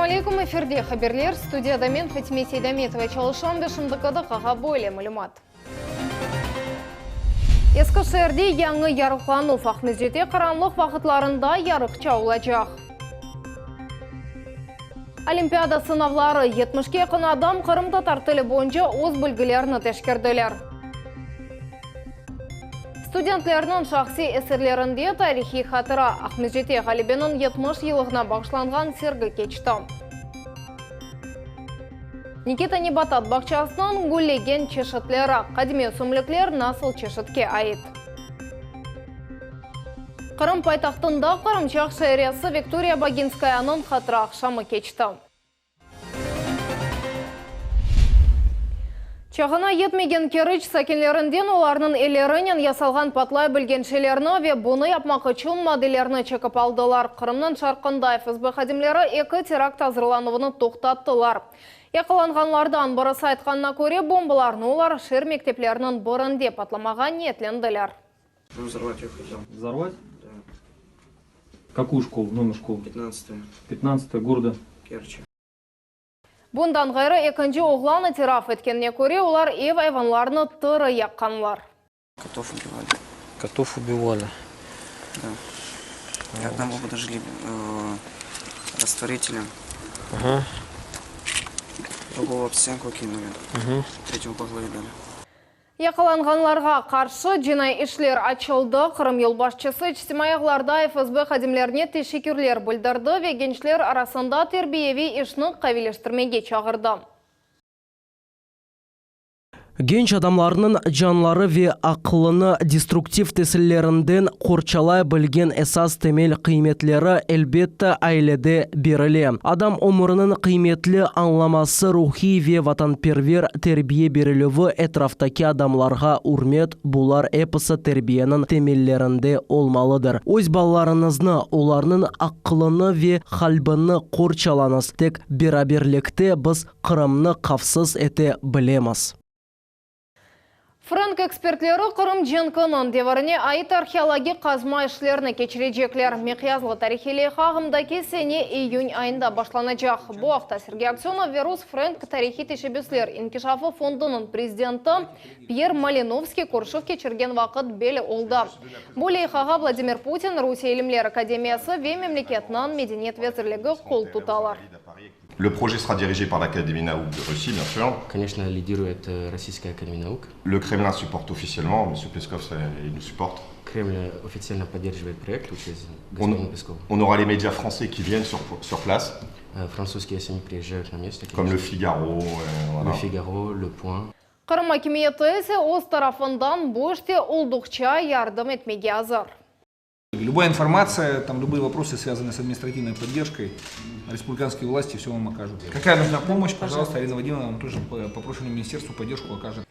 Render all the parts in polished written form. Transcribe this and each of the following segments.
алейкум, эфирде хаберлер, студияда мен Фатиме Сейдаметова çalışan ve шындықыды қаға бойлы мүлімат. Ескі шәрде яңы ярықлану фақмезжете қаранлық вақытларында ярықча олacak. Олимпиада сынавлары 70-ке қын адам Қырым татар тілі бойынша өз білгілеріні тешкерділер. Студенттерінің шақси әсерлерінде тарихи хатыра Ахмеджете Ғалибенің 70 елығына бағышланған сергі кечті. Никита Небатат бақчасының гүлеген чешетлері қадиме сүмліклер насыл чешетке айт. Қырым пайтақтында Қырымчақ шайриясы Виктория Багинскаяның хатыра ақшамы кечті. Чағына етмеген керіч сәкенлерінден оларының елерінен ясалған патлай білгеншелеріні ве бұны yapmak үшін моделеріні чекіп алдылар. Қырымның шарқында ФСБ қадимлері екі теракт азырлануыны тоқтаттылар. Яқыланғанлардан бұрысы айтқанына көре бомбаларын олар шер мектеплерінің бұрынде патламаған ниетленділер. Взорвать я хотел. Взорвать? Да. Какую школу? Номер школы? 15-ю. 15-я, города? Керчи. Бұндан ғайры екінші оғланы тераф еткеніне көре, олар ев айванларыны тыры яққанлар. Котов убивали. Котов убивали? Да. И одного подожгли растворителем. Ага. Другого об стенку кинули. Третьего по голове дали. Яқыланғанларға қаршы жинай ішлер açılды. Қырым елбашчысы Чтимаяғларда ФСБ қадимлеріне тешекерлер білдірді ве геншлер арасында тербиеви ішні қавилештірмеге чағырды. Genç adamlarının canları ve akılını destruktif tesirlerinden korçalay bilgen esas temel kıymetleri elbette ailede berili. Adam umurunun kıymetli anlaması ruhi ve vatanperver terbiye berilövi etraftaki adamlarga hürmet bular episi terbiyenin temellerinde olmalıdır. Öz ballarınızı, onların akılını ve kalbini korçalanız. Tek beraberlikte biz Kırım'ını kafsız ete bilemiz. Франк экспертлері Қырым Дженкының деварыне айт археологи қазма ішлеріні кечірежеклер. Меқиязлы тарихилей қағымдаки сене июнь айында башланacak. Бұл ақта Сергей Аксенов Верус Франк тарихи тешебеслер инкишафы фондының президенті Пьер Малиновский Куршов кечірген вақыт белі олды. Бұл лейхаға Владимир Путин Русия Илимлер Академиясы ве мемлекетнан меденет везірлігі қол тұталар. Le projet sera dirigé par l'Académie Naouk de Russie, bien sûr. Конечно, лидирует Российская Академия Наук. Le Kremlin supporte officiellement, M. Peskov il nous supporte. Кремль официально поддерживает проект через господина Пескова. On aura les médias français qui viennent sur place. Французские СМИ приезжают на место. Comme Le Figaro. Le Figaro, Le Point. Қырым акимиеті ise өз тарафындан бұл іште олдықча ярдым етмеге азыр. Любая информация, там любые вопросы, связанные с административной поддержкой, республиканские власти все вам окажут. Какая нужна помощь, пожалуйста, Арина Вадимовна вам тоже по прошлому министерству поддержку окажет.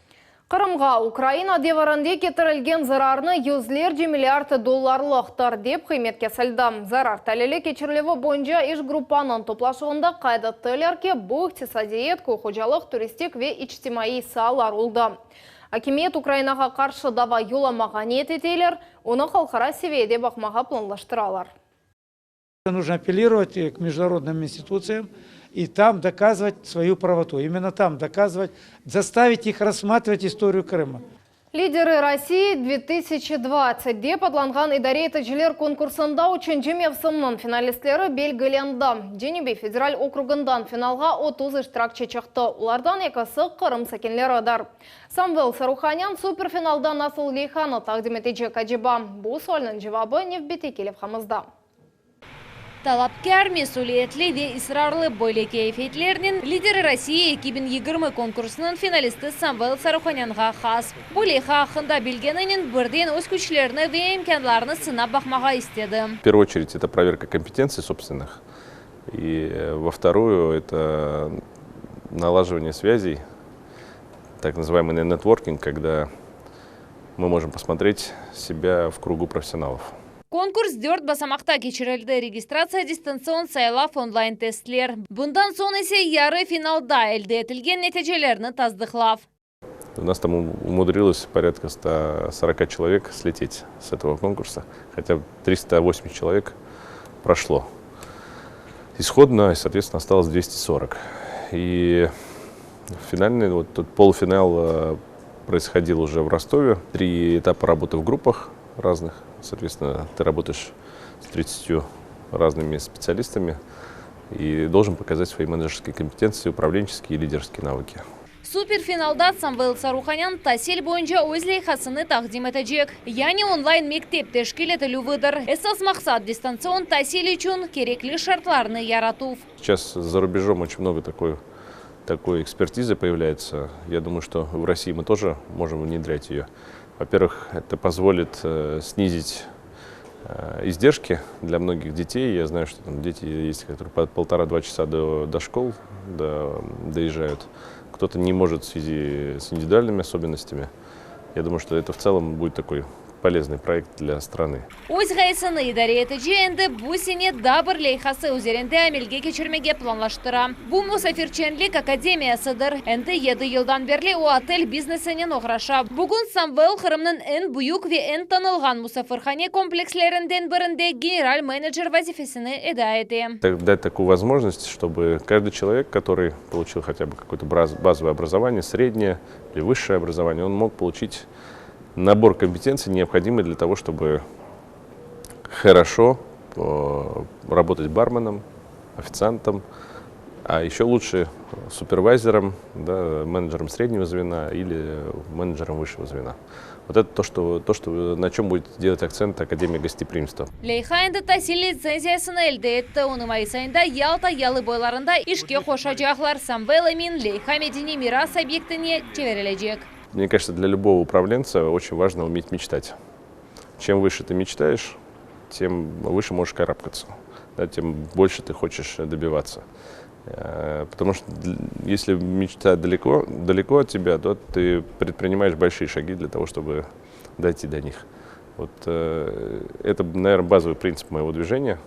Қырымға Украина деварынде кетірілген зарарны $100 миллиард долларлықтар деп қиметке сәлді. Зарар тәлелі кечірлігі бойынша іш группаның топлашығында қайды тәлерке бұл иқтисадиет, қожалық, туристик ве ичтимаи салар олды. Акимет Украинаға қаршы дава юламаға ниет етейлер, оны қалқара севейде бақмаға планлаштыралар. Нужно апеллировать к международным институциям и там доказывать свою правоту. Именно там доказывать, заставить их рассматривать историю Крыма. Лидеры России 2020 деп атланған идарей тәжілер конкурсында үшінші мевсімнің финалистлері белгіленді. Женебе федераль округындан финалға 30 иштиракчы чықты. Олардан екісі Қырым сәкенлерідар. Самвел Саруханян суперфиналдан Насыл Лейханы тақдим етежек ажиба. Бұл суалның жауабы Невбете келіп қамызда. Талапкер, месулиетли ве исрарлы бойлеке эфетлерінің лидері России 2020 конкурсының финалисті Самвел Саруханянға қас. Бойлеха ақында білгенінің бірден өз күчлеріні ве имканларыны сынап бақмаға істеді. В первую очередь это проверка компетенций собственных. И во вторую это налаживание связей, так называемый нетворкинг, когда мы можем посмотреть себя в кругу профессионалов. Конкурс 4 басамақта кечірілді. Регистрация дистанцион сайлап онлайн тестлер. Бұндан сон есе яры финалда әлді етілген нәтижелеріні таздықлав. У нас там умудрилось порядка 140 человек слететь с этого конкурса, хотя 380 человек прошло. исходно, соответственно, осталось 240. И финальный, вот тот полуфинал происходил уже в Ростове. 3 этапа работы в группах разных. Соответственно, ты работаешь с 30 разными специалистами и должен показать свои менеджерские компетенции, управленческие и лидерские навыки. Суперфиналда Самвел Саруханян тәсил бойынша өз лейхасыны тақдим етежек. Яғни онлайн мектеп тәшкил етілу выдыр. Эсас мақсат дистанцион тәсил үшін керекли шартларны ярату. Сейчас за рубежом очень много такой экспертизы появляется. Я думаю, что в России мы тоже можем внедрять ее. Во-первых, это позволит снизить издержки для многих детей. Я знаю, что там дети есть, которые по 1,5–2 часа до школ доезжают. Кто-то не может в связи с индивидуальными особенностями. Я думаю, что это в целом будет такой полезный проект для страны. Өз ғайсыны идаре етіже әнді бұсіне дабыр лейхасы өзерінде әмелге кечірмеге планлаштыра. Бұл мұсафирченлік академиясыдыр. Әнді 7 елдан берлі о отель бизнесінен оғраша. Бүгін Самвел Қырымның ән бұйық ве ән танылған мұсафирхане комплекслерінден бірінде генераль менеджер вазифесіні эдайеті. Дать такую возможность, чтобы каждый человек, который получил хотя бы какое-то базовое образование, среднее или высшее образование, он мог получить набор компетенций, необходимый для того, чтобы хорошо работать барменом, официантом, а еще лучше супервайзером, да, менеджером среднего звена или менеджером высшего звена. Вот это то, что, на чем будет делать акцент Академия гостеприимства. Лейхайнды тәсил лицензиясыны әлді етті. Оның майсайында Ялта ялы бойларында ішке қошачақлар Самвел Эмин Лейха медени мирас объектіне чеверележек. Мне кажется, для любого управленца очень важно уметь мечтать. Чем выше ты мечтаешь, тем выше можешь карабкаться, да, тем больше ты хочешь добиваться. Потому что если мечта далеко от тебя, то ты предпринимаешь большие шаги для того, чтобы дойти до них. Вот это, наверное, базовый принцип моего движения.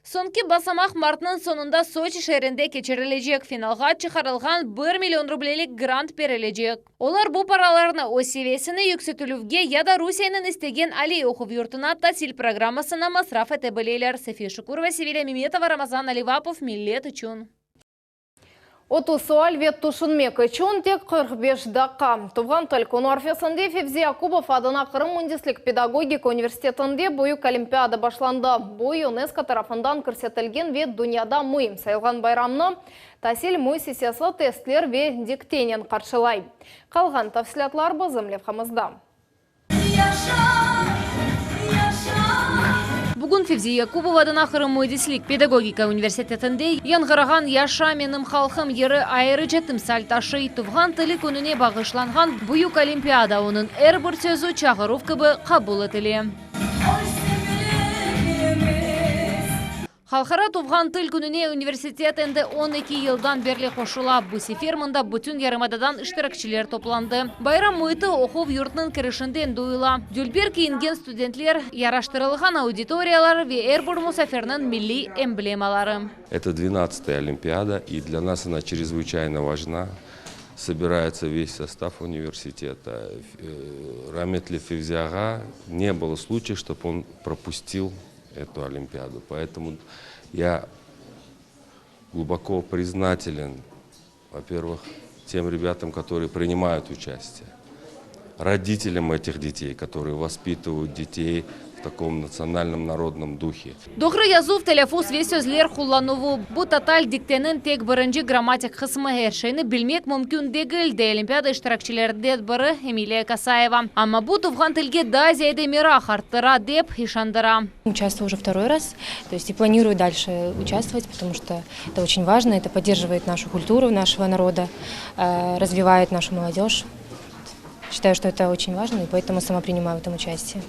Сонки басамақ мартның сонында Сочи шәрінде кечерілежек. Финалға чықарылған 1 миллион рублелік грант берілежек. Олар бұл параларны о севесіні yüksетілуге яда Русияның істеген Али оқып юртына тәсил программасына масраф әті білейлер. София Шукурова, Севиля Миметова, Рамазан Аливапов, Миллет үшін. Оту суал вет тушынмек үшін тек 45 даққа. Туған тіл конорфесінде Февзи Якубов адына Қырым Мундислік педагогика университетінде бұйық олимпиада башланды. Бұй ЮНЕСКО тарафындан көрсетілген вет дүнияда мұй. Сайылған байрамны тәсіл мұй сессиясы тестлер ве диктенен қаршылай. Қалған тәфсілатлар бізім левхамызда. Бүгін Февзи Якубов адына Қырым Мундислік педагогика университетінде яңғыраған яша менім халқым ері айыры жетім салташы туған тілі күніне бағышланған бұйық олимпиада оның әрбір сөзі чағыру кібі қабыл етілі. Халқара туған тіл күніне университетінде 12 елдан берлі қошыла. Бұл сефермында бүтін ярымададан іштірікшілер топланды. Байрам мұйты оқув юртның кірішінден дуйла. Дүлбер кейінген студентлер яраштырылған аудиториялар ве әрбір мұсафернің милли эмблемалары. Это 12-я Олимпиада, и для нас она чрезвычайно важна. Собирается весь состав университета. Раметли Февзиага не было случая, чтобы он пропустил эту Олимпиаду. Поэтому я глубоко признателен, во-первых, тем ребятам, которые принимают участие, родителям этих детей, которые воспитывают детей в таком национальном народном духе. Доғры язу в телефус весь өзлер құллануы. Бұ татал диктенін тек бірінші грамматик қысымы әршейні білмек мүмкін дегілді. Олимпиада іштіракчілерден бірі Эмилия Касаева. Амма бұ туфған тілге да зәйді мира қарттыра деп хишандыра. Участвую уже второй раз, то есть и планирую дальше участвовать, потому что это очень важно, это поддерживает нашу культуру нашего народа, развивает нашу молодежь. Считаю, что это очень важно, и поэтому сама принимаю в этом участие.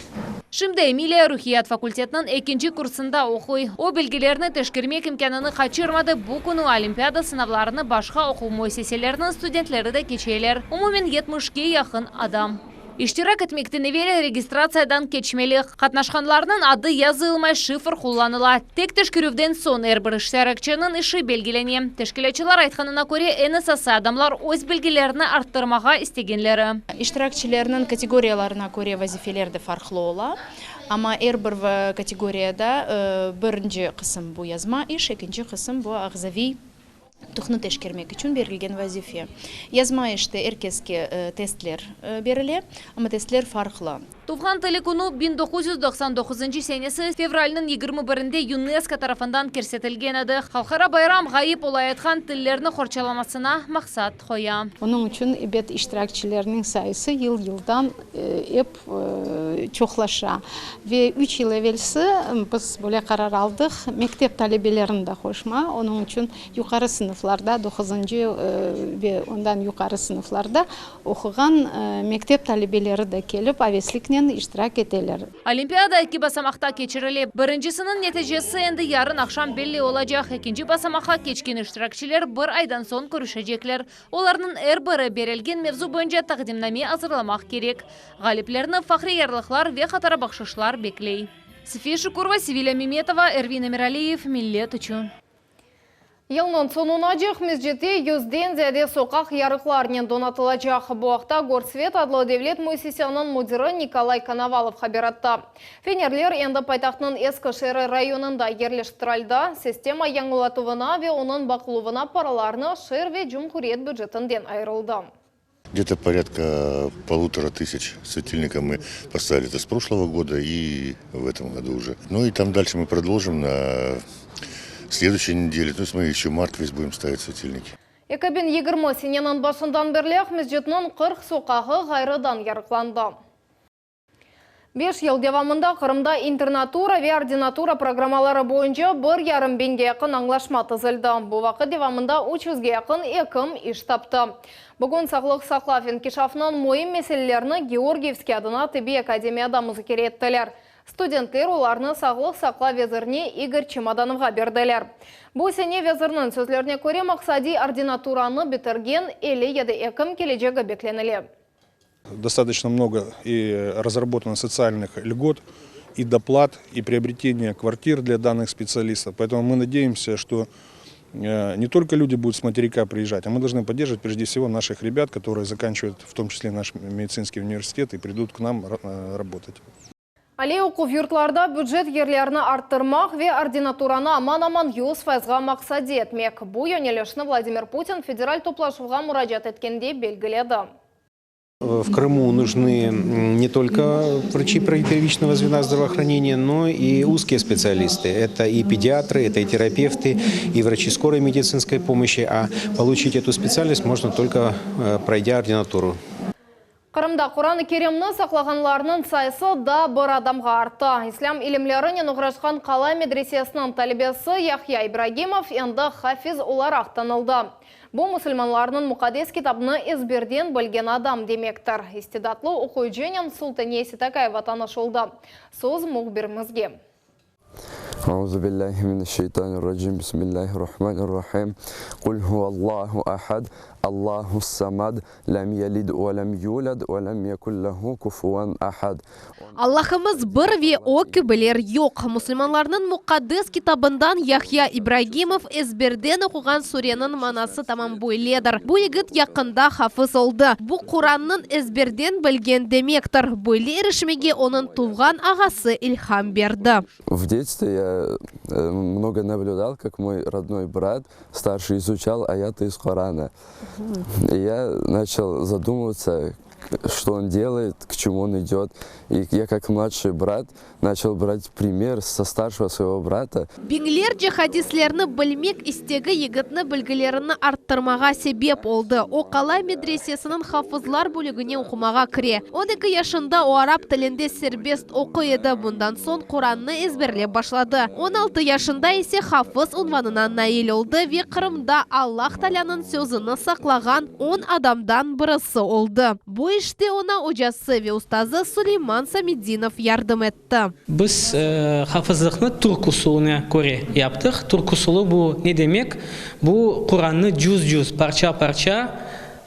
Шимде Эмилия Рухият факультетінің екінші курсында оқуй. О белгілеріні тешкермек имканыны қачырмады. Бұл күні Олимпиада сынавларыны башқа оқу муэссеселерінің студентлері де кечейлер. Умумен 70-ге яқын адам. Иштирак етмектіні велі регистрациядан кечмелі. Қатнашқанларының ады язылмай шифр құлланыла. Тек тешкерівден сон әрбір іштиракчының іші белгілене. Тешкелечілар айтқанына көре НСС адамлар өз белгілеріні арттырмаға істегенлері. Иштиракчилерінің категорияларына көре вазифелерді фарқлы ола. Ама әрбір категорияда бірінші қысым бұл язма иш, екінші қысым бұл ағзави тұхны тешкермек үшін берілген вазифе. Язма ішті әркеске тестлер беріле, ама тестлер фарқлы. Туфған телекуну 1999 сенесі февральның 21-де ЮНЕСКО тарафындан керсетілген еді. Халқара байрам ғайып олайытқан тіллеріні қорчаламасына мақсат қоя. Оның үшін бет іштиракчилерінің сайысы ел-елдан чоқлаша. Ve 3 yıl evvelsi biz böyle karar aldık. Mektep talebelerini de hoşma. Onun için yukarı sınıflarda 9. ve ondan yukarı sınıflarda okuyan mektep talebeleri de gelip aveslikle iştirak edeler. Олимпиада 2 басамақта кечіріле. Біріншісінің нәтижесі енді ярын ақшам белли олacak. Екінші басамаққа кечкен іштиракчилер бір айдан сон көрішежеклер. Оларының әрбірі берілген мевзу бойынша тақдимнаме азырламақ керек. Ғалиплеріні фахри ярлықлар ве қатара бақшышлар беклей. София Шукурова, Севиля Миметова, Эрвин Эмиралиев, Миллет үшін. Елнон сонуна жақ мезжетте 100-ден зәде соқақ ярықларнен донатылачақ. Бұақта Горсвет адлы девлет муйсисяның мудиры Николай Коновалов хабиратта. Фенерлер енді пайтақтың ескі шәрі районында ерлештіралда система яңылатуына ве оның бақылуына параларны шер ве жұмхурет бюджетінден айырылды. Где-то порядка 1500 светильников мы поставили это с прошлого года и в этом году уже. Ну и там дальше мы продолжим на следующей неделе. То есть мы еще март весь будем ставить светильники. 2020 сененің башындан бірлек мезжетінің 40 соқағы ғайрыдан ярықланды. 5 ел девамында Қырымда интернатура ве ординатура программалары бойынша 1,5 бенге яқын аңлашма тызылды. Бұл вақыт девамында 300-ге яқын екім иш тапты. Бүгін Сақлық Сақлав инкишафының мойын мәселелеріні Георгиевский адына Тиби академияда мұзыкер еттілер. Студенттер оларны Сақлық Сақлав везіріне Игорь Чемодановға берділер. Бұл сене везірінің сөзлеріне көре мақсади ординатураны бітірген елі еді екім кележегі бекленілі. Достаточно много и разработано социальных льгот, и доплат, и приобретение квартир для данных специалистов. Поэтому мы надеемся, что не только люди будут с материка приезжать, а мы должны поддерживать прежде всего наших ребят, которые заканчивают в том числе наш медицинский университет и придут к нам работать. Али оқу юртларда бюджет ерлеріні арттырмақ ве ординатураны аман-аман 100%-ға мақсади етмек. Бұл йөнелешіні Владимир Путин федераль топлашуға мұражат еткенде белгіледі. В Крыму нужны не только врачи первичного звена здравоохранения, но и узкие специалисты. Это и педиатры, это и терапевты, и врачи скорой медицинской помощи. А получить эту специальность можно только пройдя ординатуру. Қырымда Құраны Керемні сақлағанларының сайысы да бір адамға артты. Ислам илімлерінен ұғырашқан қала медресесінің талебесі Яхья Ибрагимов енді хафиз оларақ танылды. Бұл мұсылманларының мұқадес китабыны ezberden білген адам демектір. Истидатлы оқуйженен Султане Ситакаева танышылды. Сөз мұғбірімізге. أعوذ بالله من الشيطان الرجيم بسم الله الرحمن الرحيم قل هو الله أحد الله الصمد لم يلد ولم يولد ولم يكن له كفوا أحد. Аллахымыз бір ве окі білер йоқ. Мұсылманларының мұқаддес китабындан Яхья Ибрагимов ezberden оқыған сүренің манасы тамам бойледір. Бұл егіт яқында хафыз олды. Бұл Құранның ezberden білген демектір. Бойле ерішмеге оның туған ағасы илхам берді. В детстве я много наблюдал, как мой родной брат старший изучал аяты из Корана. И я начал задумываться, что он делает, к чему он идет. И я как младший брат начал брать пример со старшего своего брата. Беңлер же хадислерні білмек істегі егітні білгілеріні арттырмаға себеп олды. О қала медресесінің хафызлар бөлігіне оқымаға кіре. 12 яшында о араб тілінде сербест оқы еді. Бұндан сон Құранны ezberlеп башлады. 16 яшында есе хафыз унванынан наил олды ве Қырымда Аллах Таляның сөзіні сақлаған 10 адамдан бірісі олды. Бұл іште она ожасы ве ұстазы Сулейман Самединов ярдым етті. Біз хафыздықны түрк ұсулына көре яптық. Түрк ұсулы бұл не демек? Бұл Құранны жүз парча-парча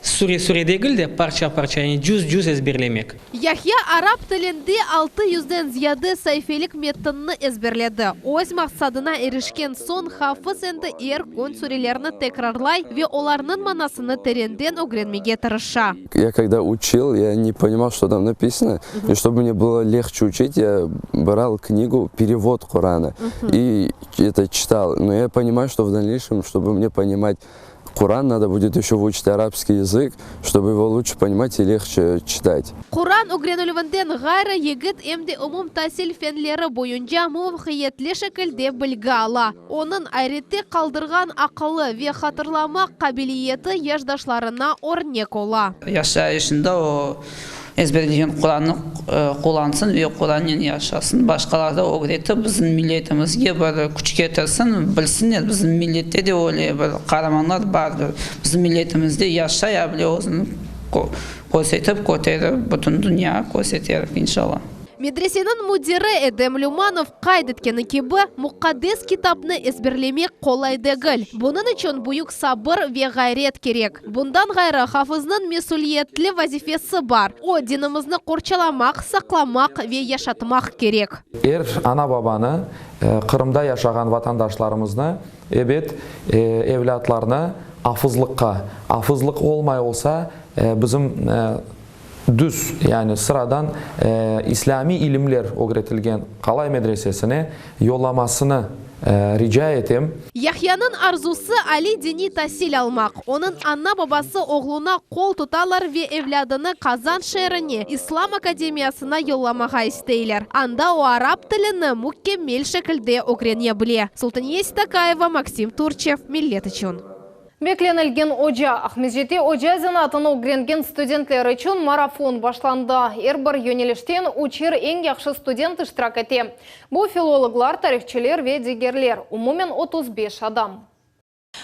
Суре-суре дегілде парча-парча, жүз ezberlemek. Яхья араб тілінде 600-ден зияды сайфелік метінні ezberledi. Өз мақсадына ерішкен сон хафыз енді көн сүрелеріні текрарлай ве оларның манасыны теренден öğrenmege тырыша. Я когда учил, я не понимал, что там написано. И чтобы мне было легче учить, я брал книгу «Перевод Корана» и это читал. Но я понимаю, что в дальнейшем, чтобы мне понимать Коран, надо будет еще выучить арабский язык, чтобы его лучше понимать и легче читать. Коран öğrenülüвенден гайры егіт әмде умум тәсіл фенлері бойынша муафхиятлі шекілде білгі ала. Оның айретте қалдырған ақылы ве хатырламақ қабилиеті еждашларына орнек ола. Yaşayışında o ezberleyen Kur'an'ı kullansın ve Kur'an'ın yaşasın. Başkaları da öğretip bizim milletimizge böyle küçük getirsin, bilsinler. Bizim millette de öyle böyle kahramanlar vardır. Bizim milletimizde yaşayabiliyor. Kosetip koterip bütün dünya koseterek inşallah. Медресенің мудирі Эдем Люманов қайдеткені кебі мұқаддес китапны ezberlemek қолайды гіл. Бұның үшін бұйық сабыр ве ғайрет керек. Бұндан ғайры хафызның месулиетлі вазифесі бар. О динімізні қорчаламақ, сақламақ ве яшатмақ керек. Ана бабаны, Қырымда яшаған ватандашларымызны, evlatlarını afızlık olmay olsa bizim düz, yani sıradan İslami ilimler öğretilgen Qalay medresesine yollamasını rica ettim. Яхьяның арзусы Ali dini tahsil almak. Onun anna babası oğluna kol tutalar ve evladını Kazan şehrine İslam Akademiyasına yollamağa isteyler. Anda o Arap tilini mükemmel şekilde öğrenebilir. Султания Ситакаева, Максим Турчев, Millet için. Бекленілген Ожа, Ахмезжете Ожа зенатын öğrengen студентлер için марафон başlandı. Бір yönelişten учир ең яқшы студент iştirak ете. Bu филологлар, тарихчилер ve дигерлер. Умумен 35 адам.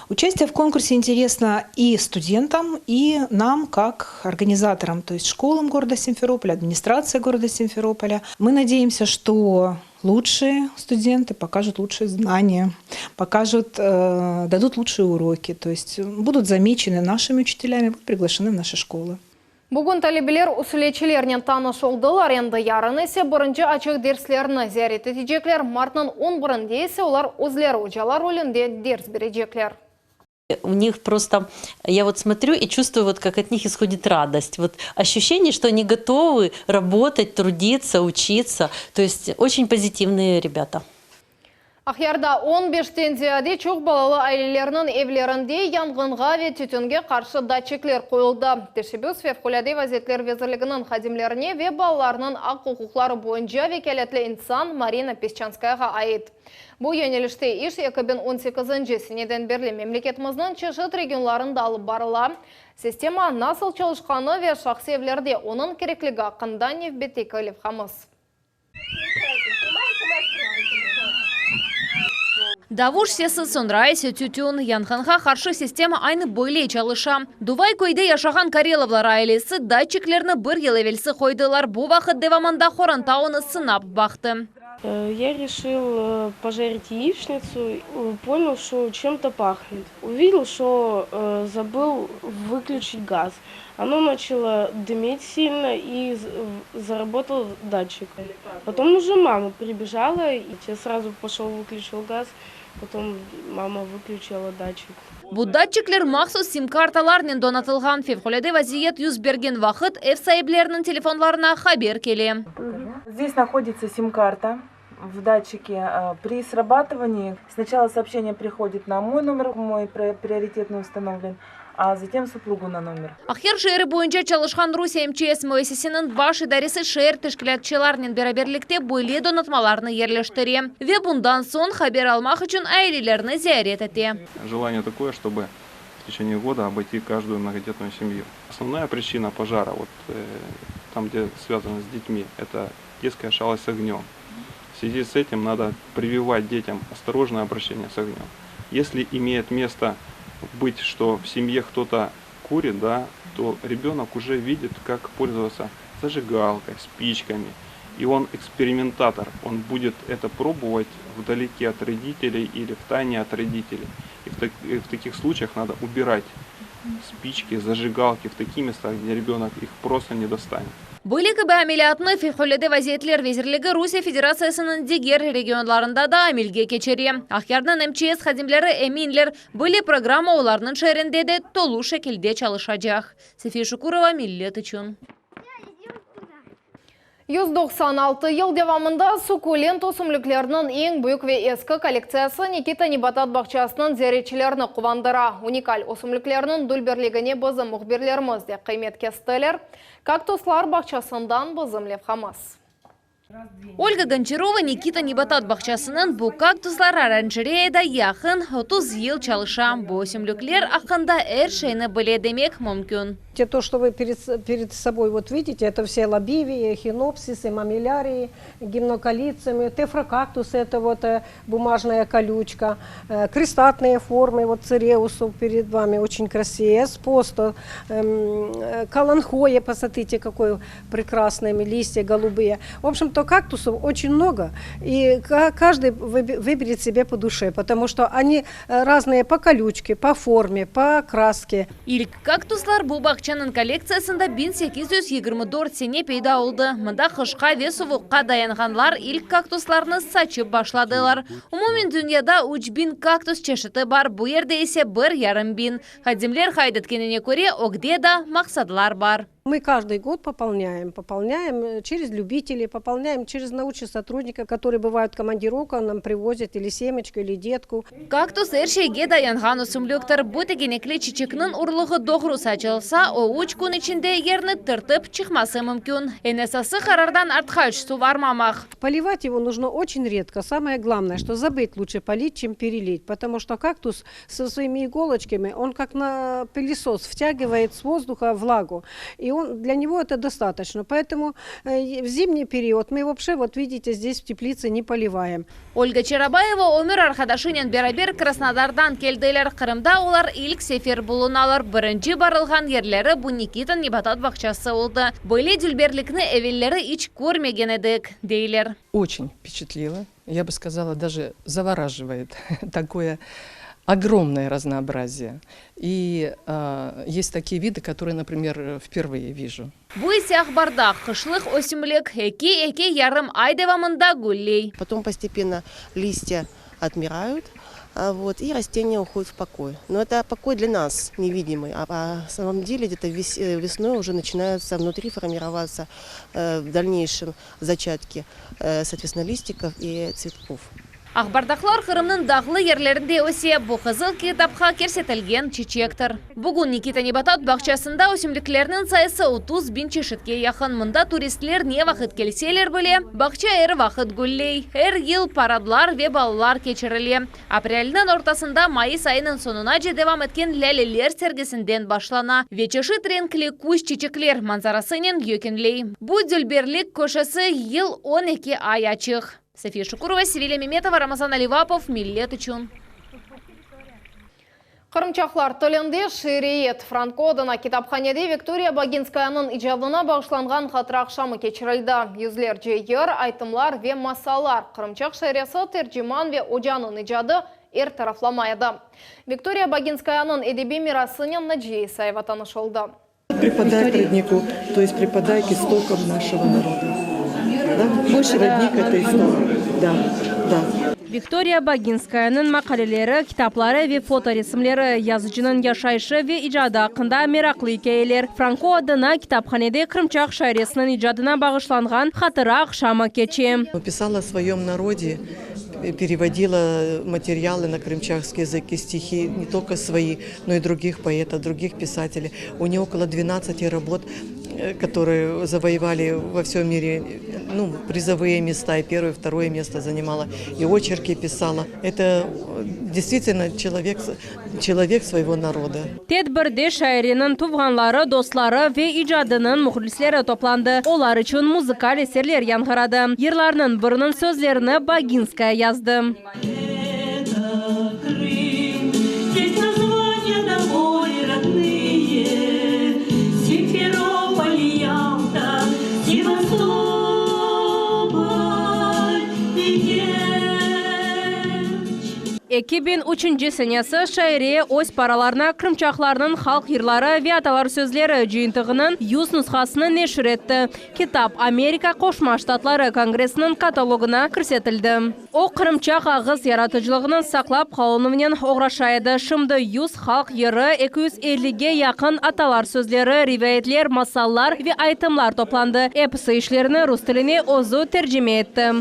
Участие в конкурсе интересно и студентам, и нам, как организаторам, то есть школам города Симферополя, администрации города Симферополя. Мы надеемся, что лучшие студенты покажут лучшие знания, дадут лучшие уроки, то есть будут замечены нашими учителями, будут приглашены в наши школы. Бүгін талебелер усулечелерінен таныш олдылар, енді ярын есе бірінші ачық дерслеріні зәрет етежеклер, мартның 11-інде есе олар өзлер ұжалар рөлінде дерс бережеклер. У них просто, я вот смотрю и чувствую, вот как от них исходит радость. Вот ощущение, что они готовы работать, трудиться, учиться. То есть очень позитивные ребята. Ахярда 15-тен зияде çok балалы айлелерінің evlerінде янгынға ве түтінге қаршы датчиклер қойылды. Тешебюс февкуляды вазетлер везірлігінің қадимлеріне ве балаларының ақ құқықлары бойынша векелетлі инсан Марина Песчанскаяға айт. Бұл енеліште иш 2018 сенеден берлі мемлекетіміздің чешет регионларында алып барыла. Система насыл çalışқаны ве шақсы евлерде оның кереклігі ақында невбетекі левхамыз. Давуш сесі сонрайсы түтін, янғанға қаршы система айны бөлей çalışа. Дувай көйде яшаған Кареловлар айлесі датчиклеріні бір елевелсі қойдылар. Бұл вақыт деваманда хорантауыны сынап бақты. Я решил пожарить яичницу, понял, что чем-то пахнет. Увидел, что забыл выключить газ. Оно начало дымить сильно и заработал датчик. Потом уже мама прибежала, и я сразу пошел выключил газ. Потом мама выключила датчик. Бұл датчиклер мақсус сим-карталармен донатылған февкуляды вазиет юз берген вақыт эв сайыблерінің телефонларына хабер келе. Здесь находится сим-карта в датчике. При срабатывании сначала сообщение приходит на мой номер, мой приоритетный установлен, а затем супругу на номер. Ахер шehri boyunca çalışkan Rusya МЧС müessesinin baş idaresi şehir teşkilatçılarının beraberlikte böyle donatmalarını yerleştiriyor. Ve bundan son haber almak için ailelerini ziyaret etti. Желание такое, чтобы в течение года обойти каждую многодетную семью. Основная причина пожара, вот там, где связано с детьми, это детская шалость с огнем. В связи с этим надо прививать детям осторожное обращение с огнем. Если имеет место быть, что в семье кто-то курит, да, то ребенок уже видит, как пользоваться зажигалкой, спичками. И он экспериментатор, он будет это пробовать вдалеке от родителей или в тайне от родителей. И в таких случаях надо убирать спички, зажигалки в такие места, где ребенок их просто не достанет. Бөлек әмелиятны Фихоледе вазиетлер везерлігі Русия Федерациясының дегер регионларында да әмелге кечере. Ақярдан МЧС хадимлері әминлер бөлі программа оларының шәрінде де толу шекілде çalışacak. Сефия Шукурова, Миллет үшін. 196 ел девамында суккулент өсімліктерінің ең бүк ве ескі коллекциясы Никита Небатат бақчасының зеречілеріні қувандыра. Уникаль өсімліктерінің дүлберлігіне бізім мұхберлерімізде қимет кестілер. Кактуслар бақчасындан бізім Левхамас. Ольга Гончарова Никита Небатат бақчасының бұл кактуслар оранжереяда яқын 30 ел çalışа. Бұл өсімліклер ақында әр шайны біле демек мүмкін. То, что вы перед собой вот видите, это все лобивии, хинопсисы, мамилярии, гимнокалицами, тефрокактусы, это вот бумажная колючка, крестатные формы, вот цереусов перед вами очень красивые, эспосто, каланхоя, посмотрите, какой прекрасные листья голубые. В общем-то, кактусов очень много, и каждый выберет себе по душе, потому что они разные по колючке, по форме, по краске. Илк кактуслар бұл бақчаның коллекциясында 1824 сене пейда олды. Мұнда қышқа ве суыққа даянғанлар илк кактусларны сачып башладылар. Умумен дүнияда 3000 кактус чешіті бар, бұл ерде есе 1,5 Хадимлер хайдеткеніне көре огде да мақсадлар бар. Мы каждый год пополняем через любителей, пополняем через научных сотрудников, которые бывают командировка, нам привозят или семечку, или детку. Кактус әршейге даянған өсімліктер бұтегенеклі чечекнің ұрлығы доғру сачылса, о учкун ішінде ерні тыртып чықмасы мүмкін. Энесасы қарардан артқа үш су вармамақ. Поливать его нужно очень редко. Самое главное, что забыть лучше полить, чем перелить, потому что кактус со своими иголочками, он как на пылесос втягивает с воздуха влагу. И для него это достаточно. Поэтому в зимний период мы вообще, вот видите, здесь в теплице не поливаем. Ольга Черабаева өмір арқадашынен берабер Краснодардан келдейлер. Қырымда олар илк сефер болуналар. Бірінші барылған ерлері бұл Никита Небатат бақчасы олды. Бөле дүлберлікні әвеллері іч көрмеген едік, дейлер. Очень впечатлило. Я бы сказала, даже завораживает такое огромное разнообразие. И есть такие виды, которые, например, впервые вижу. Бұл исях барда қышлық өсімлік эки ярым ай девамында гуллей. Потом постепенно листья отмирают, и растения уходят в покой. Но это покой для нас невидимый, а на самом деле где-то весной уже начинаются внутри формироваться в дальнейшем зачатки, соответственно, листиков и цветков. Ақбардақлар Қырымның дағлы ерлерінде өсе бұл қызыл китапқа керсетілген чечектір. Бүгін Никита Небатат бақчасында өсімліктерінің сайысы 30.000 чешетке яқын. Мұнда туристлер не вақыт келселер біле, бақча әр вақыт гүллей. Әр ел парадлар ве балалар кечіріле. Апрелінің ортасында майыс айының сонына же девам еткен ләлелер сергесінден башлана. Вечеші тренклі күш чечеклер манзарасының йөкінлей. Бұл дүлберлік көшесі ел 12 ай ачық. София Шукурова, Севилия Меметова, Рамазан Аливапов, Миллет үшін. Қырымчақлар тілінде шириет Франкодына китапханеде Виктория Багинскаяның ижадына бағышланған қатырақ шамы кечірілді. Юзлер жейер, айтымлар ве масалар. Қырымчақ шересі терджиман ве оджанын ижады ер тарафламайды. Виктория Багинскаяның эдеби мирасының Наджи Исаева танышылды. Припадай к роднику, то есть припадай к истокам нашего народа. Да? Больше родник это исток. Да, да. Виктория Багинскаяның мақалелері, китаплары ве фоторесімлері, yazıcının yaşayışı ve icadı hakkında meraklı hikayeler. Franco adına kitapxanede Крымчак шайресінің icadına bağışlanған Хатырақ шамы кече. Писала о своем народе, переводила материалы на крымчакский язык и стихи, не только свои, но и других поэтов, других писателей. У нее около 12 работ, которые завоевали во всем мире призовые места, и первое, второе место занимала, и очерки писала. Это действительно человек своего народа. Tedbirde şairinin tuvğanları, dostları ve icadının muhlisleri toplandı. Onlar için muzikal eserler yankıradı. Yırlarının birinin sözlerini Багинская yazdı. 2003 senesi şairi öz paralarına Kırımçaklarının halk yırları ve atalar sözleri jıyıntığının 100 nüshasını neşir etti. Kitap Amerika Koşma Ştatları Kongresi'nin kataloguna kırsetildi. O Kırımçak ağız yaratıcılığının saklap kalınımının uğraşaydı. Şimdi 100 halk yırı, 250'ge yakın atalar sözleri, rivayetler, masallar ve aytımlar toplandı. Epsi işlerini Rus tiline ozu tercüme etti.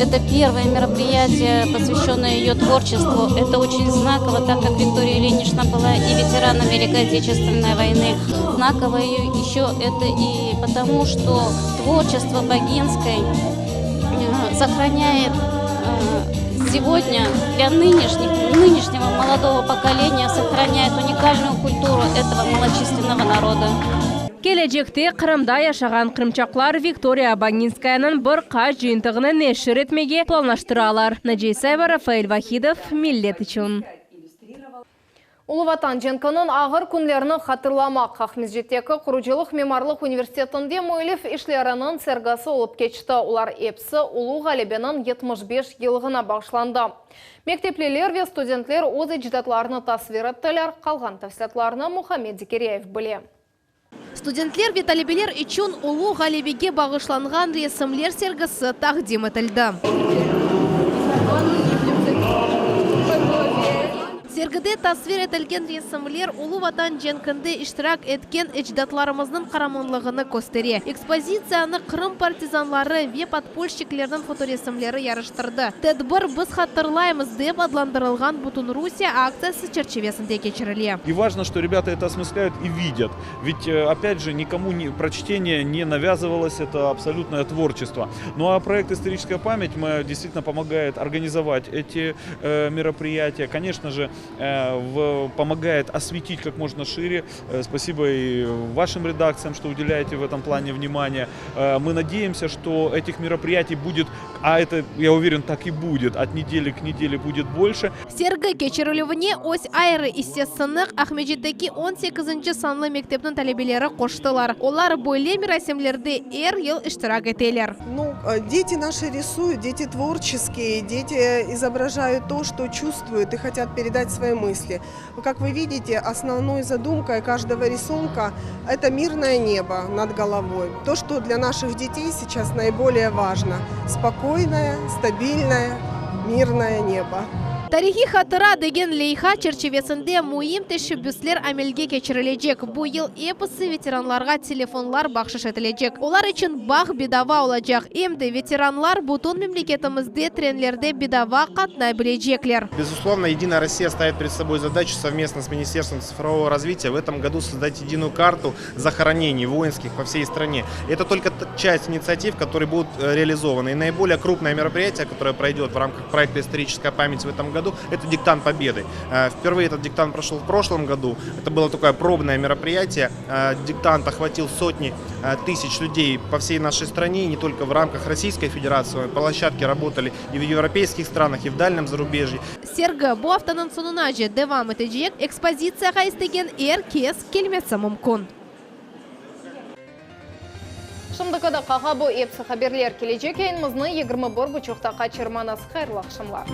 Это первое мероприятие, посвященное ее творчеству. Это очень знаково, так как Виктория Ильинична была и ветераном Великой Отечественной войны. Знаково еще это и потому, что творчество Богинской сохраняет сегодня для нынешнего молодого поколения, сохраняет уникальную культуру этого малочисленного народа. Gelecekte Kırım'da yaşayan Kırımçaklar Viktoriya Baginskaya'nın bir kaç jıyıntığını neşir etmege planlaştıralar. Najisayeva, Rafael Vahidov, Millet için. Ulu Vatan Jenkanın ağır günlerini hatırlamak Ахмезжеттегі Құружилық Мемарлық университетінде müellif işlerinin sergisi olup geçti. Ular hepsi Ulu Galebe'nin 75 yılına bağışlandı. Mektepliler ve studentler öz icdatlarını tasvir ettiler. Kalgan tafsilatlarını Muhammed Zikeriyev bildi. Студентлер ve talebler için Ulu Galebеге bağışlanған resimler sergisi taqdim etildi. Sergide tasvir etilgen resimler Ulu Vatan Jenkan'da iştirak etken ecdatlarımızın kahramanlığını gösteriyor. Ekspozitsiyani Kırım partizanları ve podpolşiklerinin fotoresimleri yarıştırdı. Tedbir biz hatırlayımız deb adlandırılgan Butun Rusya akциясы çerçevesinde geçiriliyor. И важно, что ребята это осмысляют и видят. Ведь, опять же, никому прочтение не навязывалось, это абсолютное творчество. Ну а проект «Историческая память» действительно помогает организовать эти мероприятия. Конечно же, помогает осветить как можно шире. Спасибо и вашим редакциям, что уделяете в этом плане внимание. Мы надеемся, что этих мероприятий будет, а это, я уверен, так и будет, от недели к неделе будет больше. Sergi keçirilivine öz ayrı istesiniq Ахмеджеттеки 18 sanlı mektebinin talebeleri koştular. Onlar böyle resimlerde yıl iştirak eteler. Дети наши рисуют, дети творческие, дети изображают то, что чувствуют и хотят передать свои мысли. Как вы видите, основной задумкой каждого рисунка – это мирное небо над головой. То, что для наших детей сейчас наиболее важно – спокойное, стабильное, мирное небо. Tarihi hatıra degen leyha çerçevesinde muhim teşebbüsler amelge geçirilecek. Bu yıl episi veteranlarga telefonlar bahşiş edilecek. Onlar için bağ bedava olacak. Hem de veteranlar bütün memleketimizde trenlerde bedava katlayabilecekler. Безусловно, Единая Россия ставит перед собой задачу совместно с Министерством цифрового развития в этом году создать единую карту захоронений воинских по всей стране. Это только часть инициатив, которые будут реализованы. И наиболее крупное мероприятие, которое пройдет в рамках проекта «Историческая память» в этом году, это диктант Победы. Впервые этот диктант прошел в прошлом году. Это было такое пробное мероприятие. Диктант охватил сотни тысяч людей по всей нашей стране, не только в рамках Российской Федерации. Площадки работали и в европейских странах, и в дальнем зарубежье. Sergi bu haftanın sonuna devam edecek. Ekspozitsiyaga istegen herkes kelmesi mümkün. Şimdi kadar bu hepsi haberler gelecek yayınımızı 21.30'da kaçırmanız hayırlı akşamlar.